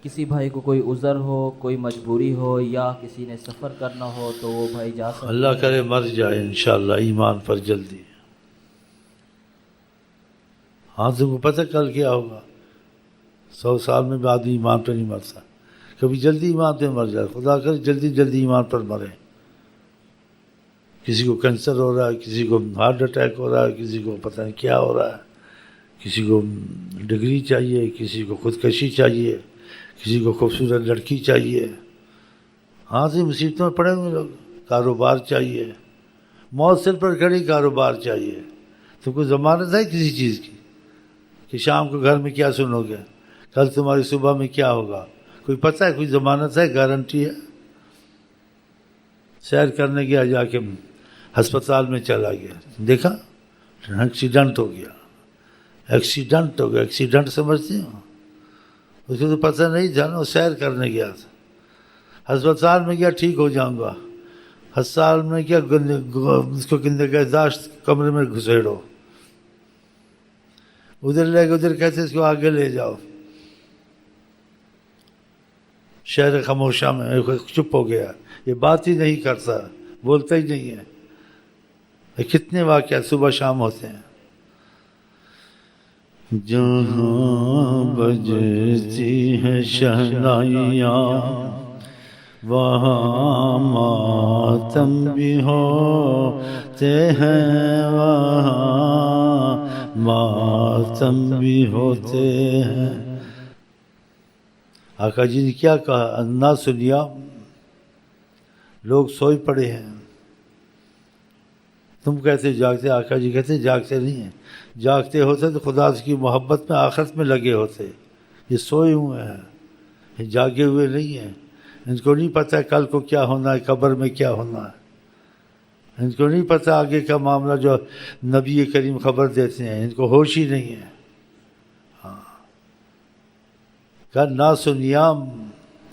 کسی بھائی کو کوئی عذر ہو، کوئی مجبوری ہو یا کسی نے سفر کرنا ہو تو وہ بھائی جا سکتے ہیں؟ اللہ کرے مر جائے انشاءاللہ ایمان پر جلدی۔ ہاں تم کو پتہ کل کیا ہوگا؟ 100 سال میں بھی آدمی ایمان پہ نہیں مرتا، کبھی جلدی ایمان پہ مر جائے، خدا کرے جلدی جلدی ایمان پر مرے۔ کسی کو کینسر ہو رہا ہے، کسی کو ہارٹ اٹیک ہو رہا ہے، کسی کو پتہ نہیں کیا ہو رہا ہے، کسی کو ڈگری چاہیے، کسی کو خودکشی چاہیے، کسی کو خوبصورت لڑکی چاہیے۔ ہاں سے مصیبتوں میں پڑے ہوئے لوگ، کاروبار چاہیے، موت سر پر کھڑی، کاروبار چاہیے۔ تو کوئی ضمانت ہے کسی چیز کی کہ شام کو گھر میں کیا سنو گے، کل تمہاری صبح میں کیا ہوگا؟ کوئی پتہ ہے؟ کوئی ضمانت ہے؟ گارنٹی ہے؟ سیر کرنے گیا، جا کے ہسپتال میں چلا گیا، دیکھا ایکسیڈنٹ ہو گیا۔ ایکسیڈنٹ ہو گیا، ایکسیڈنٹ سمجھتے ہو؟ اس کو تو پتہ نہیں تھا نا، وہ سیر کرنے گیا تھا۔ ہسپتال میں گیا، ٹھیک ہو جاؤں گا۔ ہسپتال میں کیا، اس کو نگہداشت کمرے میں گھسیڑو، ادھر لے کے ادھر کہتے اس کو آگے لے جاؤ۔ شہر خاموشہ میں چپ ہو گیا، یہ بات ہی نہیں کرتا، بولتا ہی نہیں ہے۔ کتنے واقعات صبح شام ہوتے ہیں۔ جہاں بجتی ہیں شہنائیاں وہاں ماتم بھی ہوتے ہیں، وہاں ماتم بھی ہوتے ہیں۔ آقا جی نے کیا کہا؟ الناس نیام، لوگ سوئے پڑے ہیں۔ تم کہتے جاگتے، آقا جی کہتے جاگتے نہیں ہیں، جاگتے ہوتے تو خدا کی محبت میں آخرت میں لگے ہوتے۔ یہ سوئے ہوئے ہیں، یہ جاگے ہوئے نہیں ہیں۔ ان کو نہیں پتہ کل کو کیا ہونا ہے، قبر میں کیا ہونا ہے۔ ان کو نہیں پتہ آگے کا معاملہ جو نبی کریم خبر دیتے ہیں، ان کو ہوش ہی نہیں ہے۔ ہاں کہ ناس و نیام،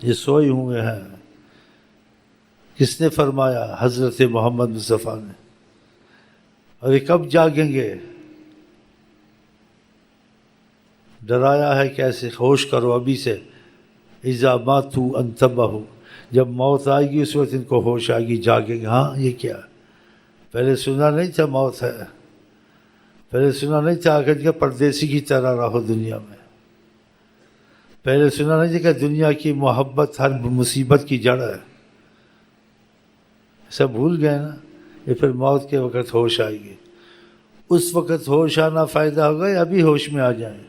یہ سوئے ہوئے ہیں۔ کس نے فرمایا؟ حضرت محمد مصطفیٰ نے۔ اور یہ کب جاگیں گے؟ ڈرایا ہے کیسے؟ ہوش کرو ابھی سے۔ اذا ماتوا انتبہوا، جب موت آئے گی اس وقت ان کو ہوش آئے گی، جاگیں گے۔ ہاں یہ کیا؟ پہلے سنا نہیں تھا موت ہے، پہلے سنا نہیں تھا آخر کہ پردیسی کی طرح رہو دنیا میں، پہلے سنا نہیں تھا کہ دنیا کی محبت ہر مصیبت کی جڑ ہے۔ سب بھول گئے نا؟ یہ پھر موت کے وقت ہوش آئے گی۔ اس وقت ہوش آنا فائدہ ہوگا یا ابھی ہوش میں آ جائیں؟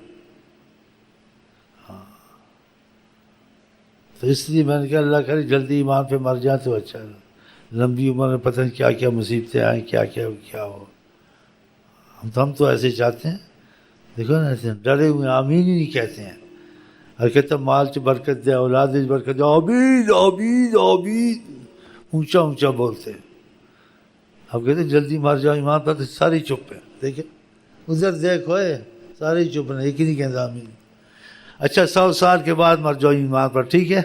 تو اس لیے میں نے کہا اللہ کرے جلدی ایمان پہ مر جائیں تو اچھا ہے۔ لمبی عمر میں پتہ نہیں کیا کیا مصیبتیں آئیں، کیا کیا ہو۔ ہم تو ایسے چاہتے ہیں، دیکھو نا ایسے ڈرے ہوئے آمین ہی نہیں کہتے ہیں۔ اور کہتا مال چ برکت دے، اولاد چ برکت دے، آمین آمین آمین، اونچا اونچا بولتے ہیں۔ اب کہتے ہیں جلدی مر جاؤ ایمان پر، تو سارے چپ ہیں۔ دیکھیں ادھر دیکھو، سارے چپ ہیں، ایک ہی نہیں کہتا آمین۔ اچھا 100 سال کے بعد مر جاؤ ایمان پر، ٹھیک ہے،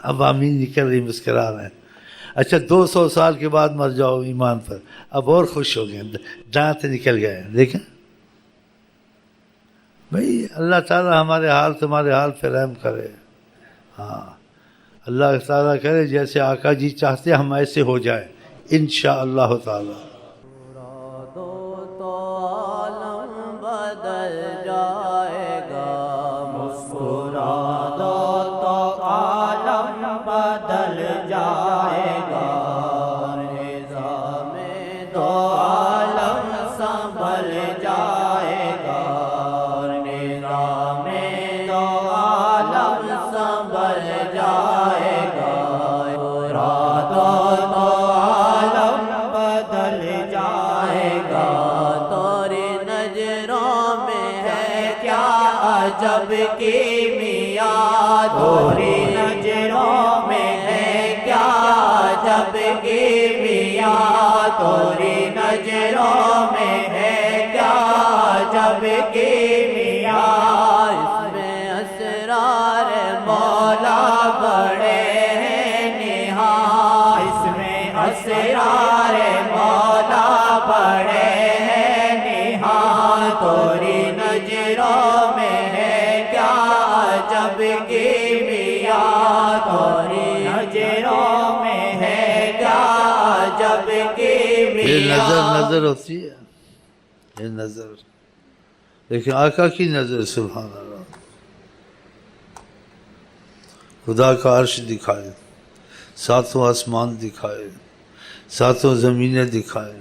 اب آمین نکل رہی، مسکرا رہے ہیں۔ اچھا 200 سال کے بعد مر جاؤ ایمان پر، اب اور خوش ہو گئے، دانت نکل گئے۔ دیکھیں بھائی، اللہ تعالیٰ ہمارے حال تمہارے حال پہ رحم کرے۔ ہاں اللہ تعالیٰ کرے جیسے آقا جی چاہتے ہم ایسے ہو جائیں انشاءاللہ تعالیٰ۔ جب کی میاں تھوڑی نظروں میں ہے کیا، جب کی میاں تھوڑی نظروں میں ہے کیا، جب کی میاں اس میں اسرار مولا بڑے ہیں نہاں، اس میں اسرار مولا بڑے ہیں نہاں، تھوڑی نظروں میں جب کے میعاد اور نظروں میں ہے کیا جب کے یہ میعاد. نظر ہوتی ہے، یہ نظر، لیکن آقا کی نظر سبحان اللہ، خدا کا عرش دکھائے، ساتوں آسمان دکھائے، ساتوں زمینیں دکھائے،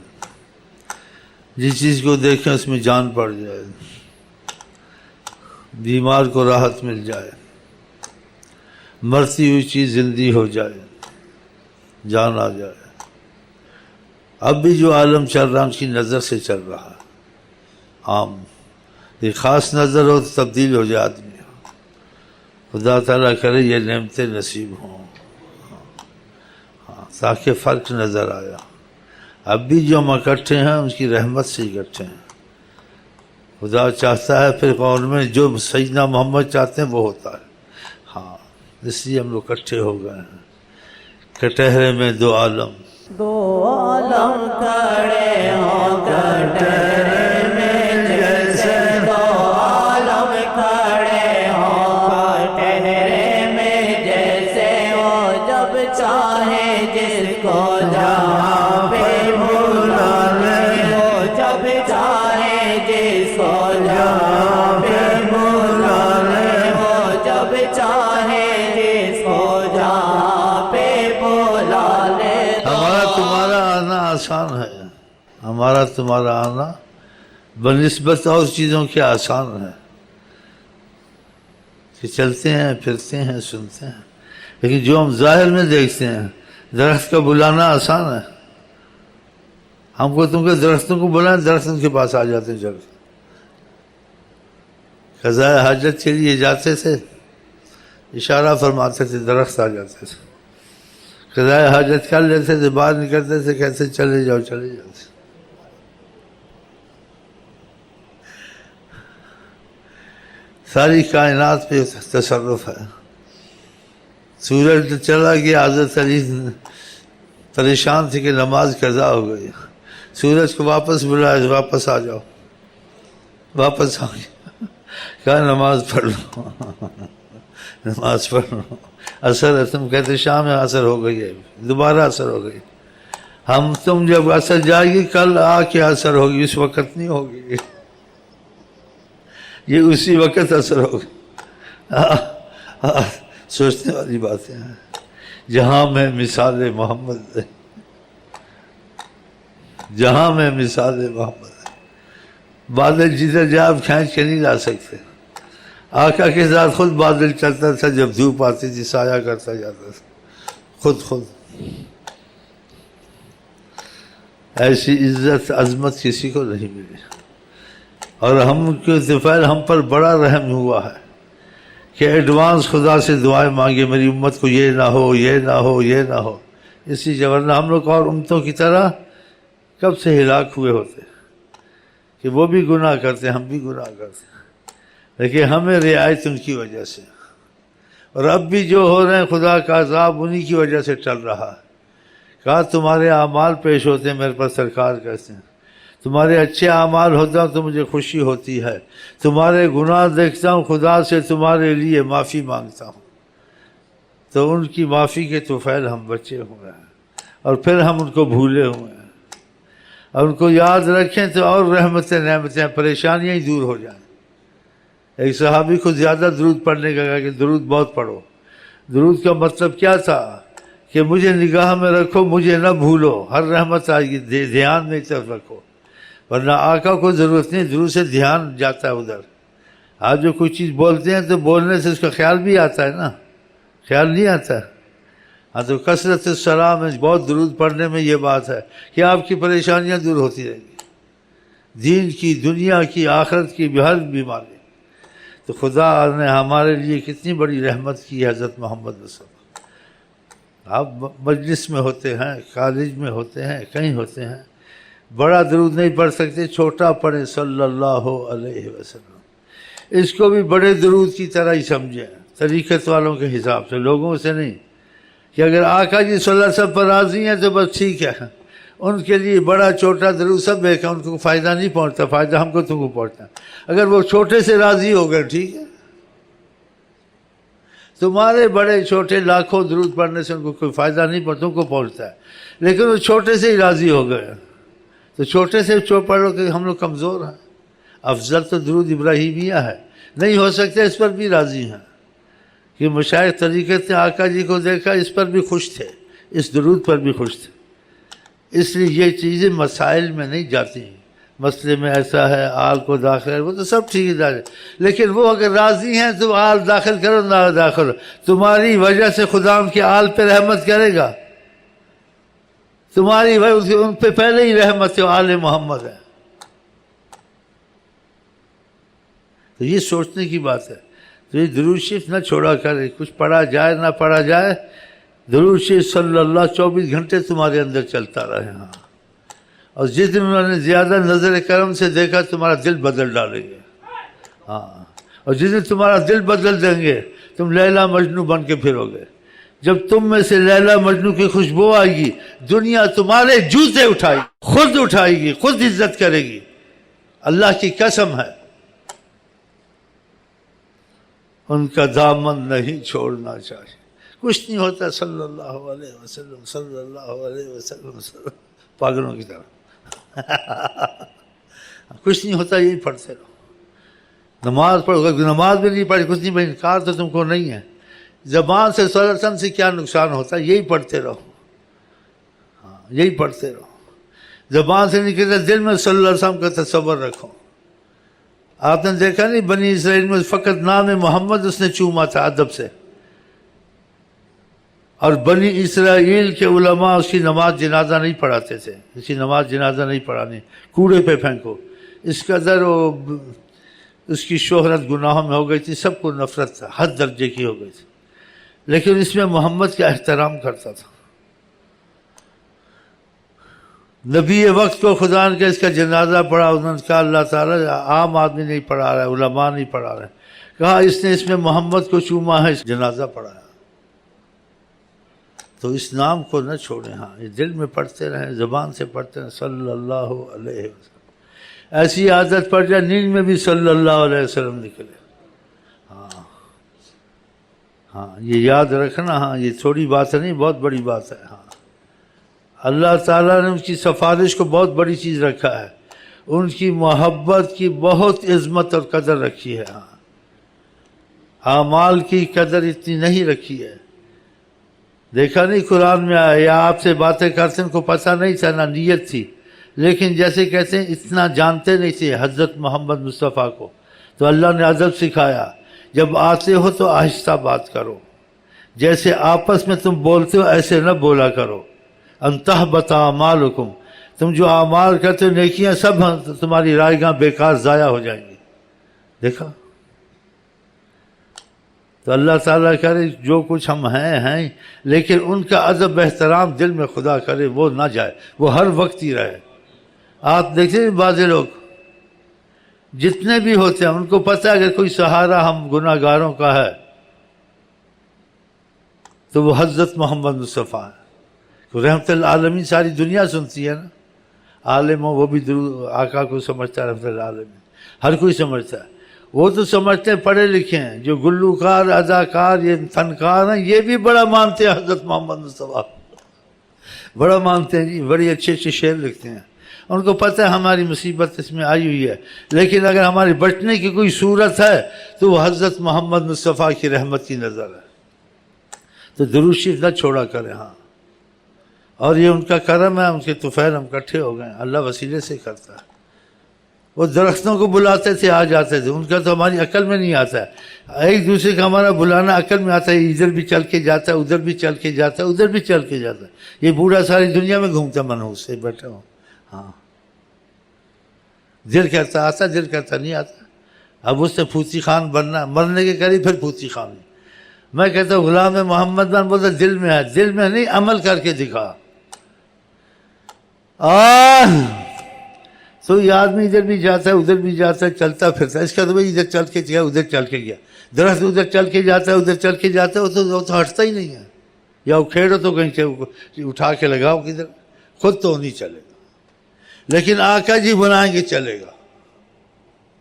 جس چیز کو دیکھیں اس میں جان پڑ جائے، بیمار کو راحت مل جائے، مرتی ہوئی چیز زندگی ہو جائے، جان آ جائے. اب بھی جو عالم چل رہا ان کی نظر سے چل رہا ہے، عام یہ خاص نظر ہو تو تبدیل ہو جائے آدمی. خدا تعالیٰ کرے یہ نعمتیں نصیب ہوں، تاکہ فرق نظر آیا. اب بھی جو ہم اکٹھے ہیں ان کی رحمت سے اکٹھے ہیں. خدا چاہتا ہے پھر قول میں جو سیدنا محمد چاہتے ہیں وہ ہوتا ہے. ہاں اس لیے ہم لوگ اکٹھے ہو گئے ہیں. کٹہرے میں دو عالم، دو عالم کھڑے ہوں کٹہرے میں جیسے دو عالم کھڑے ہوں کٹہرے میں جیسے وہ جب چاہے جس کو جہاں پہ بلا لے، وہ جب چاہے جس کو جہاں پہ بلا لے، وہ جب چاہے جس کو جہاں پہ بلا لے. ہمارا تمہارا آنا آسان ہے، ہمارا تمہارا آنا بنسبت اور چیزوں کے آسان ہے کہ چلتے ہیں پھرتے ہیں سنتے ہیں. لیکن جو ہم ظاہر میں دیکھتے ہیں، درخت کا بلانا آسان ہے. ہم کو تم کے درختوں کو بلائیں، درخت ان کے پاس آ جاتے ہیں. جب قضاء حاجت کے لیے جاتے تھے اشارہ فرماتے تھے، درخت آ جاتے تھے. قضاء حاجت کر لیتے تھے، باہر نکلتے تھے، کہتے چلے جاؤ چلے جاؤ. ساری کائنات پہ تصرف ہے. سورج چلا گیا، حضرت علی پریشان تھے کہ نماز قضا ہو گئی. سورج کو واپس بلایا، واپس آ جاؤ، واپس آ گیا. کہا نماز پڑھ لو، نماز پڑھ لو. اثر ہے، تم کہتے شام میں اثر ہو گئی ہے، دوبارہ اثر ہو گئی. ہم تم جب اثر جائے گی کل آ کے اثر ہوگی، اس وقت نہیں ہوگی، یہ اسی وقت اثر ہوگا. سوچنے والی باتیں ہیں. جہاں میں مثال محمد ہے، جہاں میں مثال محمد ہے. بادل جدھر جائے آپ کھینچ کے نہیں لا سکتے. آقا کے ساتھ خود بادل چلتا تھا، جب دھوپ آتی تھی سایہ کرتا جاتا تھا خود. ایسی عزت عظمت کسی کو نہیں ملی. اور ہم کے طفیل ہم پر بڑا رحم ہوا ہے کہ ایڈوانس خدا سے دعائیں مانگے، میری امت کو یہ نہ ہو، یہ نہ ہو، یہ نہ ہو. اسی ورنہ ہم لوگ اور امتوں کی طرح کب سے ہلاک ہوئے ہوتے کہ وہ بھی گناہ کرتے، ہم بھی گناہ کرتے. لیکن ہمیں رعایت ان کی وجہ سے، اور اب بھی جو ہو رہے ہیں خدا کا عذاب انہی کی وجہ سے چل رہا ہے. کہا تمہارے اعمال پیش ہوتے ہیں میرے پاس، سرکار کہتے ہیں تمہارے اچھے اعمال ہوتا ہوں تو مجھے خوشی ہوتی ہے، تمہارے گناہ دیکھتا ہوں خدا سے تمہارے لیے معافی مانگتا ہوں. تو ان کی معافی کے طفیل ہم بچے ہوئے ہیں، اور پھر ہم ان کو بھولے ہوئے ہیں. اور ان کو یاد رکھیں تو اور رحمتیں نعمتیں پریشانیاں ہی دور ہو جائیں. ایک صحابی کو زیادہ درود پڑھنے کا کہا کہ درود بہت پڑھو. درود کا مطلب کیا تھا کہ مجھے نگاہ میں رکھو، مجھے نہ بھولو، ہر رحمت آئے گی، دھیان میری طرف رکھو. ورنہ آقا کو ضرورت نہیں، درود سے دھیان جاتا ہے ادھر. آج جو کوئی چیز بولتے ہیں تو بولنے سے اس کا خیال بھی آتا ہے نا، خیال نہیں آتا. ہاں تو کثرت السلام میں، بہت درود پڑھنے میں یہ بات ہے کہ آپ کی پریشانیاں دور ہوتی رہیں گی، دین کی، دنیا کی، آخرت کی، ہر بیماری. تو خدا نے ہمارے لیے کتنی بڑی رحمت کی ہے. حضرت محمد رسول آپ مجلس میں ہوتے ہیں، کالج میں ہوتے ہیں، کہیں ہوتے ہیں، بڑا درود نہیں پڑھ سکتے، چھوٹا پڑھیں صلی اللہ علیہ وسلم. اس کو بھی بڑے درود کی طرح ہی سمجھیں، طریقت والوں کے حساب سے، لوگوں سے نہیں. کہ اگر آقا جی صلی اللہ علیہ وسلم پر راضی ہیں تو بس ٹھیک ہے، ان کے لیے بڑا چھوٹا درود سب ایک ہے، ان کو فائدہ نہیں پہنچتا، فائدہ ہم کو تم کو پہنچتا. اگر وہ چھوٹے سے راضی ہو گئے ٹھیک ہے. تمہارے بڑے چھوٹے لاکھوں درود پڑھنے سے ان کو کوئی فائدہ نہیں پڑتا، تم کو پہنچتا ہے، لیکن وہ چھوٹے سے ہی راضی ہو گئے، تو چھوٹے سے پڑھ لو کہ ہم لوگ کمزور ہیں۔ افضل تو درود ابراہیمیہ ہے، نہیں ہو سکتے اس پر بھی راضی ہیں کہ مشائخ طریقت نے آقا جی کو دیکھا، اس پر بھی خوش تھے، اس درود پر بھی خوش تھے۔ اس لیے یہ چیزیں مسائل میں نہیں جاتی ہیں، مسئلے میں ایسا ہے آل کو داخل ہے، وہ تو سب ٹھیک ہے، لیکن وہ اگر راضی ہیں تو آل داخل کرو نہ داخل ہو، تمہاری وجہ سے خدا ان کے آل پہ رحمت کرے گا، تمہاری وجہ ان پہ پہلے ہی رحمت ہے، آل محمد ہے۔ تو یہ سوچنے کی بات ہے، تو یہ درود شریف نہ چھوڑا کرے، کچھ پڑھا جائے نہ پڑھا جائے، درود شریف صلی اللہ 24 گھنٹے تمہارے اندر چلتا رہے۔ ہاں، اور جس دن انہوں نے زیادہ نظر کرم سے دیکھا تمہارا دل بدل ڈالیں گے۔ ہاں، اور جس دن تمہارا دل بدل دیں گے تم لیلا مجنو بن کے پھرو گے۔ جب تم میں سے لیلا مجنو کی خوشبو آئے گی، دنیا تمہارے جوتے اٹھائے گی، خود اٹھائے گی، خود عزت کرے گی، اللہ کی قسم ہے۔ ان کا دامن نہیں چھوڑنا چاہیے، کچھ نہیں ہوتا، صلی اللہ علیہ وسلم صلی اللہ علیہ وسلم پاگلوں کی طرح کچھ نہیں ہوتا، یہی پڑھتے رہو۔ نماز پڑھو، نماز بھی نہیں پڑھی، کچھ نہیں پڑھی، انکار تو تم کو نہیں ہے، زبان سے صلی اللہ علیہ وسلم سے کیا نقصان ہوتا ہے، یہی پڑھتے رہو۔ ہاں، یہی پڑھتے رہو، زبان سے نہیں کہتے، دل میں صلی اللہ علیہ وسلم کا تصور رکھو۔ آپ نے دیکھا نہیں بنی اسرائیل میں فقط نام محمد اس نے چوما تھا ادب سے، اور بنی اسرائیل کے علماء اس کی نماز جنازہ نہیں پڑھاتے تھے، اس کی نماز جنازہ نہیں پڑھانی، کوڑے پہ پھینکو۔ اس قدر اس کی شہرت گناہوں میں ہو گئی تھی، سب کو نفرت تھا، حد درجے کی ہو گئی تھی، لیکن اس میں محمد کا احترام کرتا تھا۔ نبی وقت کو خدا نے اس کا جنازہ پڑھا، انہوں نے کہا اللہ تعالیٰ عام آدمی نہیں پڑھا رہا ہے، علماء نہیں پڑھا رہے، کہا اس نے اس میں محمد کو چوما ہے، اس جنازہ پڑھایا۔ تو اس نام کو نہ چھوڑیں، ہاں، یہ دل میں پڑھتے رہیں، زبان سے پڑھتے رہیں، صلی اللہ علیہ وسلم۔ ایسی عادت پڑ جائے نیند میں بھی صلی اللہ علیہ وسلم نکلے۔ ہاں ہاں، یہ یاد رکھنا، ہاں، یہ تھوڑی بات نہیں، بہت بڑی بات ہے۔ ہاں، اللہ تعالیٰ نے ان کی سفارش کو بہت بڑی چیز رکھا ہے، ان کی محبت کی بہت عظمت اور قدر رکھی ہے۔ ہاں، اعمال کی قدر اتنی نہیں رکھی ہے، دیکھا نہیں قرآن میں آیا، یا آپ سے باتیں کرتے ان کو پتہ نہیں تھا، نہ نیت تھی، لیکن جیسے کہتے ہیں اتنا جانتے نہیں تھے حضرت محمد مصطفیٰ کو، تو اللہ نے ادب سکھایا، جب آتے ہو تو آہستہ بات کرو، جیسے آپس میں تم بولتے ہو ایسے نہ بولا کرو، ان تحبط اعمالکم، تم جو اعمال کرتے ہو نیکیاں سب تمہاری رائیگاں بیکار ضائع ہو جائیں گی۔ دیکھا، تو اللہ تعالیٰ کرے جو کچھ ہم ہیں، لیکن ان کا ادب احترام دل میں خدا کرے وہ نہ جائے، وہ ہر وقت ہی رہے۔ آپ دیکھتے ہیں بعض لوگ جتنے بھی ہوتے ہیں ان کو پتہ ہے اگر کوئی سہارا ہم گناہ گاروں کا ہے تو وہ حضرت محمد مصطفیٰ ہے، رحمت العالمین ساری دنیا سنتی ہے نا، عالم ہو وہ بھی آقا کو سمجھتا ہے، رحمت العالمین ہر کوئی سمجھتا ہے، وہ تو سمجھتے ہیں پڑھے لکھے ہیں، جو گلوکار اداکار یہ فنکار ہیں یہ بھی بڑا مانتے ہیں حضرت محمد مصطفیٰ، بڑا مانتے ہیں جی، بڑی اچھے اچھے شعر لکھتے ہیں، ان کو پتہ ہے ہماری مصیبت اس میں آئی ہوئی ہے، لیکن اگر ہماری بچنے کی کوئی صورت ہے تو وہ حضرت محمد مصطفیٰ کی رحمت کی نظر ہے، تو درود شریف نہ چھوڑا کریں۔ ہاں، اور یہ ان کا کرم ہے، ان کے طفیل ہم اکٹھے ہو گئے ہیں، اللہ وسیلے سے کرتا ہے۔ وہ درختوں کو بلاتے تھے آ جاتے تھے، ان کا تو ہماری عقل میں نہیں آتا ہے، ایک دوسرے کا ہمارا بلانا عقل میں آتا ہے، ادھر بھی چل کے جاتا ہے، ادھر بھی چل کے جاتا ہے، ادھر بھی چل کے جاتا ہے، یہ بوڑھا ساری دنیا میں گھومتا منحوس سے بیٹھا ہوں۔ ہاں، دل کرتا آتا، دل کرتا نہیں آتا، اب اس سے پھوتی خان بننا، مرنے کے قریب پھر پھوتی خان۔ میں کہتا ہوں غلام محمد بن، بولتا دل میں ہے، دل میں نہیں، عمل کر کے دکھا۔ تو یہ آدمی ادھر بھی جاتا ہے ادھر بھی جاتا ہے، چلتا پھرتا ہے، اس کا تو بھائی ادھر چل کے گیا ادھر چل کے گیا، درخت ادھر چل کے جاتا ہے ادھر چل کے جاتا ہے، وہ تو ہٹتا ہی نہیں ہے، یا اکھیڑو تو کہیں سے اٹھا کے لگاؤ کدھر، خود تو نہیں چلے گا، لیکن آقا جی بنائیں گے چلے گا،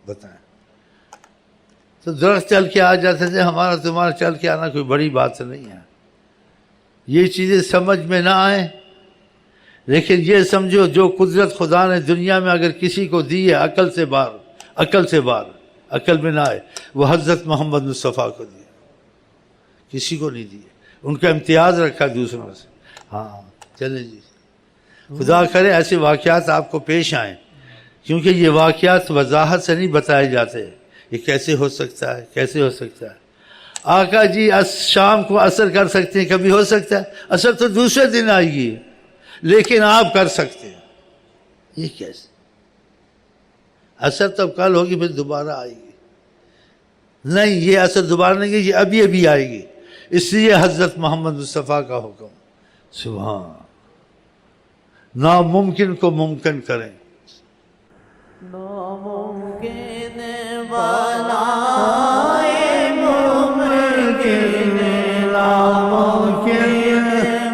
بتائیں۔ تو درخت چل کے آ جاتے تھے، ہمارا تمہارا چل کے آنا کوئی بڑی بات نہیں ہے. یہ چیزیں سمجھ میں نہ آئیں، لیکن یہ سمجھو جو قدرت خدا نے دنیا میں اگر کسی کو دی ہے عقل سے باہر، عقل میں نہ آئے، وہ حضرت محمد مصطفیٰ کو دی، کسی کو نہیں دی. ان کا امتیاز رکھا دوسروں سے. ہاں چلیں جی، خدا کرے ایسے واقعات آپ کو پیش آئیں، کیونکہ یہ واقعات وضاحت سے نہیں بتائے جاتے. یہ کیسے ہو سکتا ہے، کیسے ہو سکتا ہے؟ آقا جی شام کو اثر کر سکتے ہیں، کبھی ہو سکتا ہے؟ اثر تو دوسرے دن آئے گی، لیکن آپ کر سکتے ہیں. یہ کیسے؟ اثر تب کل ہوگی، پھر دوبارہ آئے گی. نہیں، یہ اثر دوبارہ نہیں گی، یہ ابھی آئے گی. اس لیے حضرت محمد مصطفیٰ کا حکم، سبحان، ناممکن کو ممکن کریں. ناممکن بنائے ممکن، ناممکن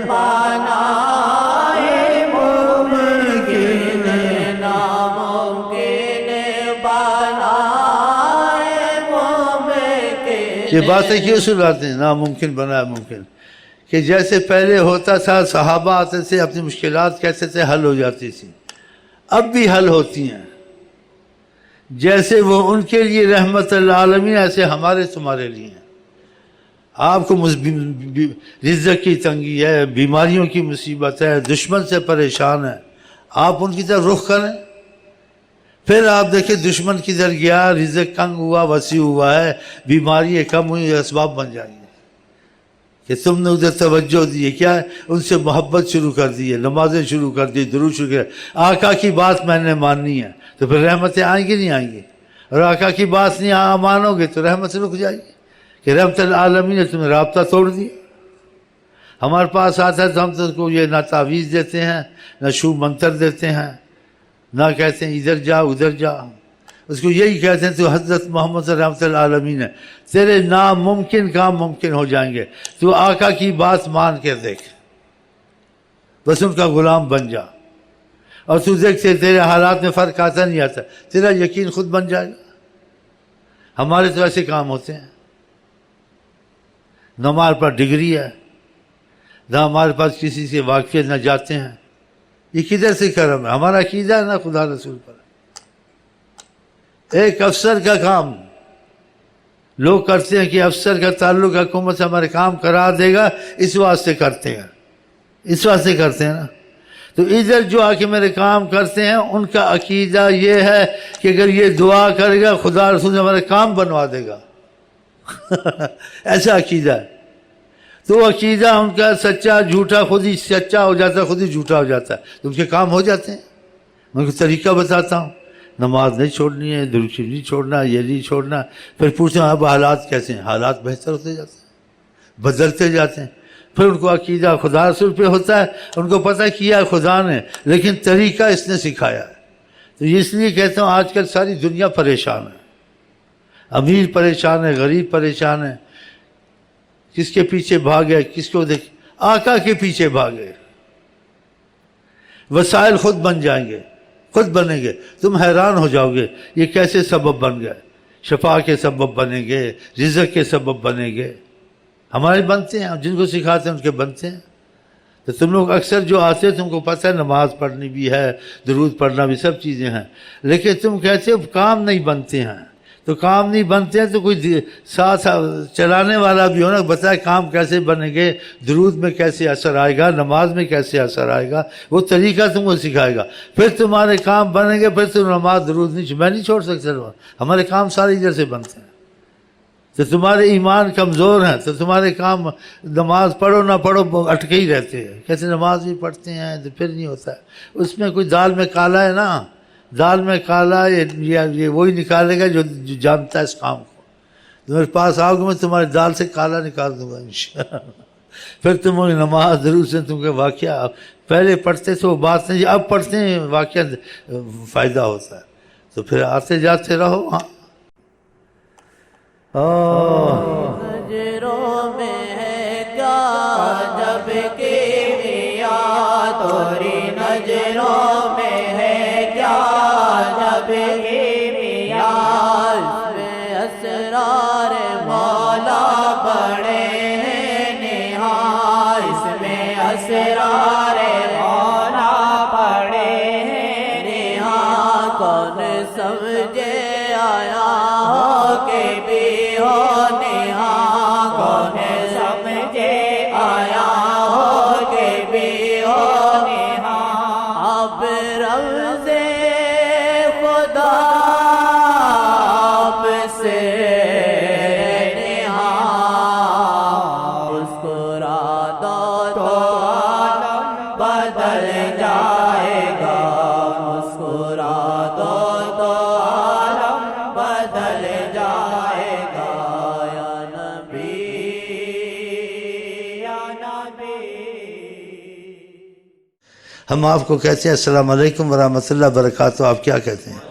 بنائے ممکن، ناممکن بنائے ممکن. یہ باتیں کیوں سناتے ہیں؟ ناممکن بنائے ممکن، کہ جیسے پہلے ہوتا تھا، صحابہ آتے تھے، اپنی مشکلات کہتے تھے، حل ہو جاتی تھی. اب بھی حل ہوتی ہیں. جیسے وہ ان کے لیے رحمت للعالمین، ایسے ہمارے تمہارے لیے ہیں. آپ کو رزق کی تنگی ہے، بیماریوں کی مصیبت ہے، دشمن سے پریشان ہے، آپ ان کی طرف رخ کریں. پھر آپ دیکھیں دشمن کدھر گیا، رزق تنگ ہوا، وسیع ہوا ہے، بیماریاں کم ہوئی، اسباب بن جائیں گے کہ تم نے ادھر توجہ دی. کیا ہے؟ ان سے محبت شروع کر دی ہے، نمازیں شروع کر دی، درود شروع کر. آقا کی بات میں نے ماننی ہے تو پھر رحمتیں آئیں گی نہیں آئیں گی؟ اور آقا کی بات نہیں مانو گے تو رحمت رک جائے گی کہ رحمت العالمین نے تمہیں رابطہ توڑ دیا. ہمارے پاس آتا ہے تو ہم تو کو یہ نہ تعویذ دیتے ہیں، نہ شو منتر دیتے ہیں، نہ کہتے ہیں ادھر جا ادھر جا. اس کو یہی کہتے ہیں تو حضرت محمد صلی اللہ علیہ العالمین ہے، تیرے ناممکن کام ممکن ہو جائیں گے. تو آقا کی بات مان کے دیکھ، بس ان کا غلام بن جا، اور تو دیکھتے تیرے حالات میں فرق آتا نہیں آتا، تیرا یقین خود بن جائے گا. ہمارے تو ایسے کام ہوتے ہیں، نہ ہمارے پاس ڈگری ہے، نہ ہمارے پاس کسی سے واقف نہ جاتے ہیں. یہ کدھر سے کرم ہے؟ ہمارا عقیدہ ہے نا خدا رسول پر. ایک افسر کا کام لوگ کرتے ہیں کہ افسر کا تعلق حکومت سے ہمارے کام کرا دے گا، اس واسطے کرتے ہیں، اس واسطے کرتے ہیں نا. تو ادھر جو آ کے میرے کام کرتے ہیں ان کا عقیدہ یہ ہے کہ اگر یہ دعا کرے گا خدا رسول ہمارے کام بنوا دے گا. ایسا عقیدہ ہے. تو عقیدہ ان کا سچا جھوٹا، خود ہی سچا ہو جاتا ہے، خود ہی جھوٹا ہو جاتا ہے. تو ان کے کام ہو جاتے ہیں. میں ان کو طریقہ بتاتا ہوں، نماز نہیں چھوڑنی ہے، درود شریف نہیں چھوڑنا، یہ نہیں چھوڑنا. پھر پوچھتے ہیں اب حالات کیسے ہیں؟ حالات بہتر ہوتے جاتے ہیں، بدلتے جاتے ہیں. پھر ان کو عقیدہ خدا رسول پہ ہوتا ہے، ان کو پتہ کیا خدا نے، لیکن طریقہ اس نے سکھایا ہے. تو اس لیے کہتا ہوں آج کل ساری دنیا پریشان ہے، امیر پریشان ہے، غریب پریشان ہے. کس کے پیچھے بھاگے؟ کس کو دیکھ؟ آقا کے پیچھے بھاگے. وسائل خود بن جائیں گے، خود بنیں گے. تم حیران ہو جاؤ گے یہ کیسے سبب بن گئے. شفا کے سبب بنیں گے، رزق کے سبب بنیں گے. ہمارے بنتے ہیں، جن کو سکھاتے ہیں ان کے بنتے ہیں. تو تم لوگ اکثر جو آتے تم کو پتہ ہے نماز پڑھنی بھی ہے، درود پڑھنا بھی، سب چیزیں ہیں، لیکن تم کہتے ہو کام نہیں بنتے ہیں. تو کام نہیں بنتے ہیں تو کوئی ساتھ چلانے والا بھی ہونا، بتائے کام کیسے بنیں گے، درود میں کیسے اثر آئے گا، نماز میں کیسے اثر آئے گا، وہ طریقہ تم کو سکھائے گا. پھر تمہارے کام بنیں گے، پھر تم نماز درود نہیں، میں نہیں چھوڑ سکتا. ہمارے کام سارے ادھر سے بنتے ہیں. تو تمہارے ایمان کمزور ہیں تو تمہارے کام نماز پڑھو نہ پڑھو اٹکے ہی رہتے ہیں. کیسے نماز بھی پڑھتے ہیں تو پھر نہیں ہوتا ہے. اس میں کوئی دال میں کالا ہے نا، دال میں کالا یہ وہی نکالے گا جو جانتا ہے اس کام کو. میرے پاس آؤ گے میں تمہاری دال سے کالا نکال دوں گا انشاءاللہ. پھر تمہاری نماز ضرور سے تم کے واقعہ پہلے پڑھتے تھے وہ بات نہیں، اب پڑھتے ہیں واقعہ فائدہ ہوتا ہے. تو پھر آتے جاتے رہو. ہاں نظروں میں ہے کیا جب کیمیا، تیری نظروں میں ہے کیا جب کیمیا، اس میں اسرار اسرار مولا پڑے ہیں نہاں کون سمجھے آیا ہو کہ بھی ہو نہاں کون سمجھے آیا ہو کہ بھی ہو نہاں اب رمز خدا اب سے نہاں مسکرا دو تو عالم بدل جائے گا مسکرا دو تو عالم بدل جائے گا یا نبی یا نبی. ہم آپ کو کہتے ہیں السلام علیکم ورحمۃ اللہ وبرکاتہ، آپ کیا کہتے ہیں؟